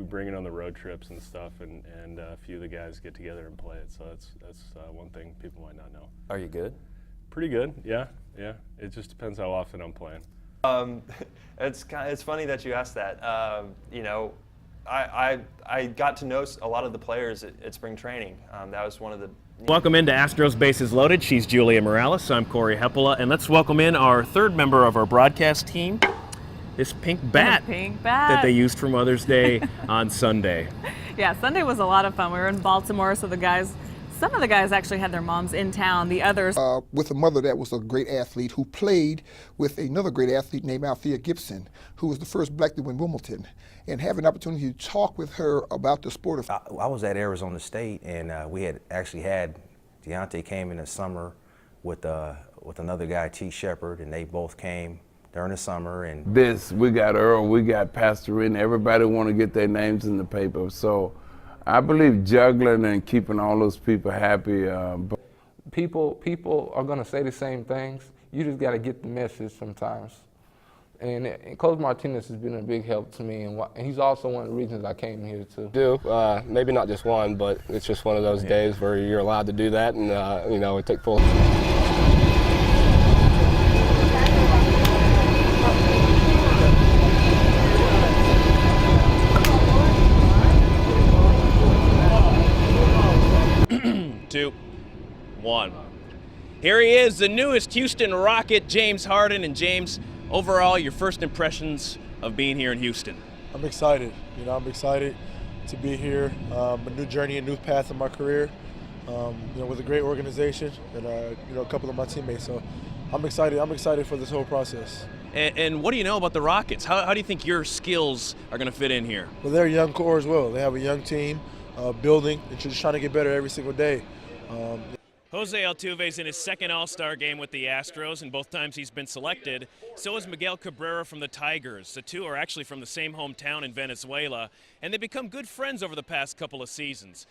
bring it on the road trips and stuff, and a few of the guys get together and play it. So that's one thing people might not know. Are you good? Pretty good, yeah. It just depends how often I'm playing. It's funny that you asked that. You know, I got to know a lot of the players at spring training. That was one of the. Welcome into Astros Bases Loaded. She's Julia Morales. I'm Corey Heppola, and let's welcome in our third member of our broadcast team. This pink bat that they used for Mother's Day on Sunday. Yeah, Sunday was a lot of fun. We were in Baltimore, so some of the guys actually had their moms in town. The others. With a mother that was a great athlete who played with another great athlete named Althea Gibson, who was the first black to win Wimbledon. And have an opportunity to talk with her about the sport of. I was at Arizona State, and we had actually had Deontay came in the summer with another guy, T. Shepard, and they both came during the summer. And we got Earl, we got Pastorin, everybody want to get their names in the paper. So I believe juggling and keeping all those people happy. People are going to say the same things. You just got to get the message sometimes. And Coach Martinez has been a big help to me, and he's also one of the reasons I came here too. Maybe not just one, but it's just one of those days where you're allowed to do that, and you know, it took full. Two, one. Here he is, the newest Houston Rocket, James Harden. And James, overall, your first impressions of being here in Houston? I'm excited. You know, I'm excited to be here. A new journey, a new path in my career. You know, with a great organization and you know, a couple of my teammates. So I'm excited. I'm excited for this whole process. And what do you know about the Rockets? How do you think your skills are going to fit in here? Well, they're a young core as well. They have a young team, building, and just trying to get better every single day. Jose Altuve's in his second All-Star game with the Astros, and both times he's been selected. So is Miguel Cabrera from the Tigers. The two are actually from the same hometown in Venezuela, and they've become good friends over the past couple of seasons.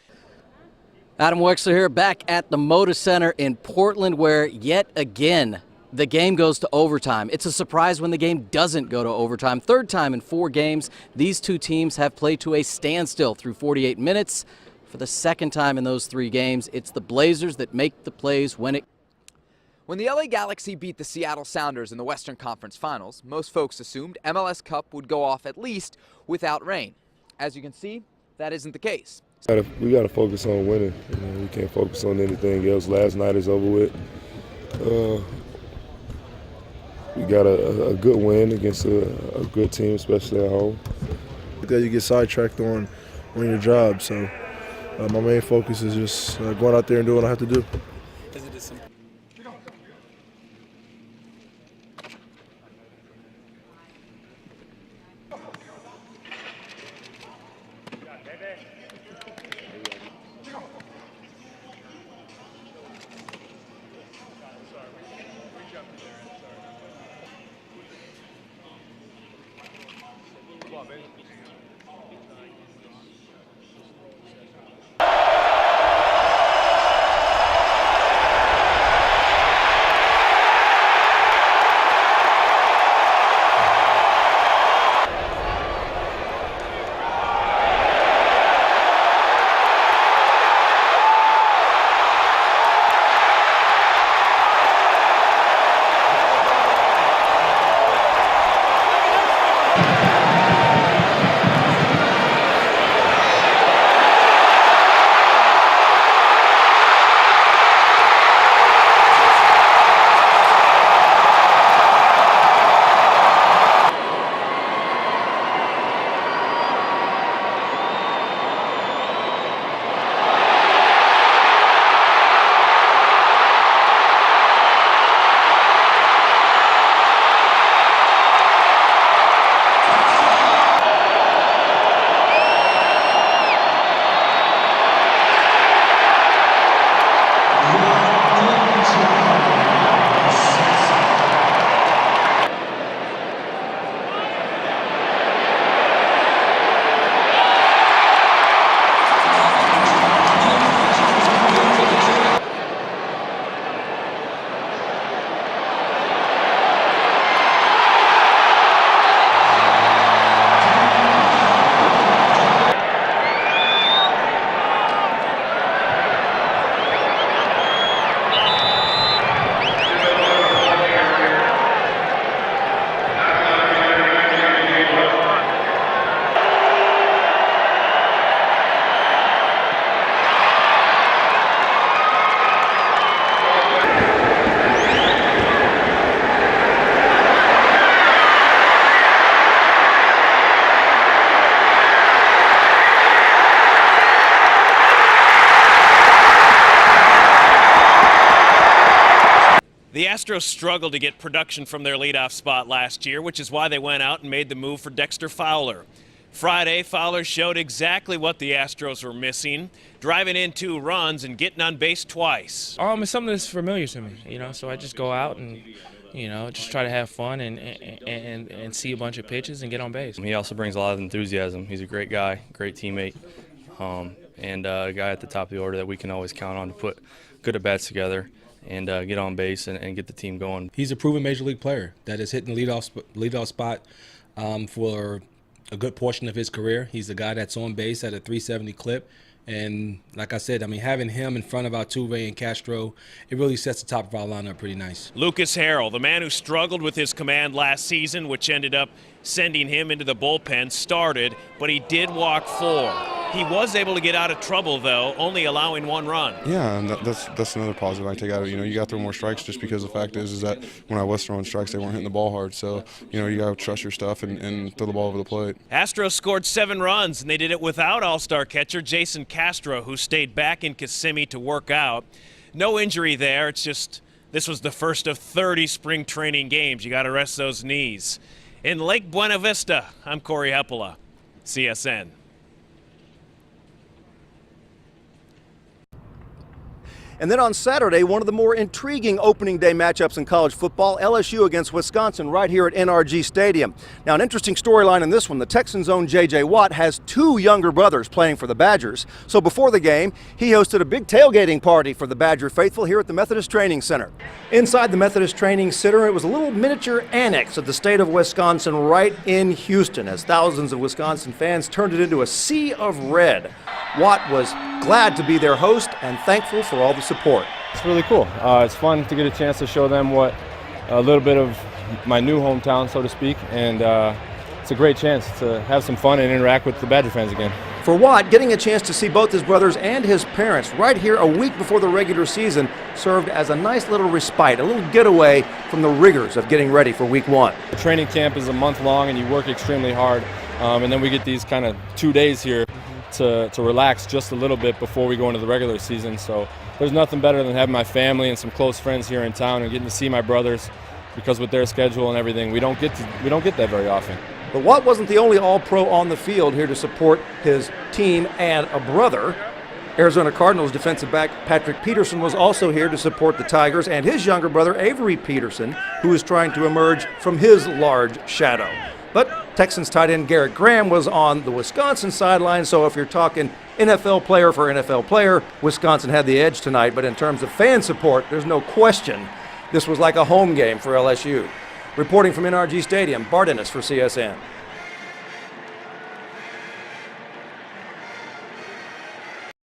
Adam Wexler here, back at the Moda Center in Portland, where yet again the game goes to overtime. It's a surprise when the game doesn't go to overtime. Third time in 4 games, these two teams have played to a standstill through 48 minutes. For the second time in those 3 games, it's the Blazers that make the plays when the LA Galaxy beat the Seattle Sounders in the Western Conference Finals, most folks assumed MLS Cup would go off at least without rain. As you can see, that isn't the case. We got to focus on winning. You know, we can't focus on anything else. Last night is over with. We got a good win against a good team, especially at home. That you get sidetracked on your job, so. My main focus is just going out there and doing what I have to do. Is it as simple? Astros struggled to get production from their leadoff spot last year, which is why they went out and made the move for Dexter Fowler. Friday, Fowler showed exactly what the Astros were missing, driving in 2 runs and getting on base twice. It's something that's familiar to me, so I just go out and, just try to have fun and see a bunch of pitches and get on base. He also brings a lot of enthusiasm. He's a great guy, great teammate, and a guy at the top of the order that we can always count on to put good at-bats together and get on base and get the team going. He's a proven major league player that has hit the leadoff spot for a good portion of his career. He's the guy that's on base at a 370 clip. And like I said, having him in front of Altuve and Castro, it really sets the top of our lineup pretty nice. Lucas Harrell, the man who struggled with his command last season, which ended up sending him into the bullpen, started, but he did walk 4. He was able to get out of trouble, though, only allowing 1 run. Yeah, and that's another positive I take out of it. You got to throw more strikes just because the fact is that when I was throwing strikes, they weren't hitting the ball hard. So, you got to trust your stuff and throw the ball over the plate. Astros scored 7 runs, and they did it without all-star catcher Jason Castro, who stayed back in Kissimmee to work out. No injury there. It's just this was the first of 30 spring training games. You got to rest those knees. In Lake Buena Vista, I'm Corey Heppola, CSN. And then on Saturday, one of the more intriguing opening day matchups in college football, LSU against Wisconsin right here at NRG Stadium. Now, an interesting storyline in this one, the Texans' own J.J. Watt has 2 younger brothers playing for the Badgers. So before the game, he hosted a big tailgating party for the Badger faithful here at the Methodist Training Center. Inside the Methodist Training Center, it was a little miniature annex of the state of Wisconsin right in Houston, as thousands of Wisconsin fans turned it into a sea of red. Watt was glad to be their host and thankful for all the support. It's really cool. It's fun to get a chance to show them what a little bit of my new hometown, so to speak, and it's a great chance to have some fun and interact with the Badger fans again. For Watt, getting a chance to see both his brothers and his parents right here a week before the regular season served as a nice little respite, a little getaway from the rigors of getting ready for week 1. The training camp is a month long and you work extremely hard, and then we get these kind of 2 days here to relax just a little bit before we go into the regular season. So there's nothing better than having my family and some close friends here in town and getting to see my brothers, because with their schedule and everything, we don't get that very often. But Watt wasn't the only All-Pro on the field here to support his team and a brother. Arizona Cardinals defensive back Patrick Peterson was also here to support the Tigers and his younger brother Avery Peterson, who is trying to emerge from his large shadow. But Texans tight end Garrett Graham was on the Wisconsin sideline, so if you're talking NFL player for NFL player, Wisconsin had the edge tonight. But in terms of fan support, there's no question this was like a home game for LSU. Reporting from NRG Stadium, Bart Ennis for CSN.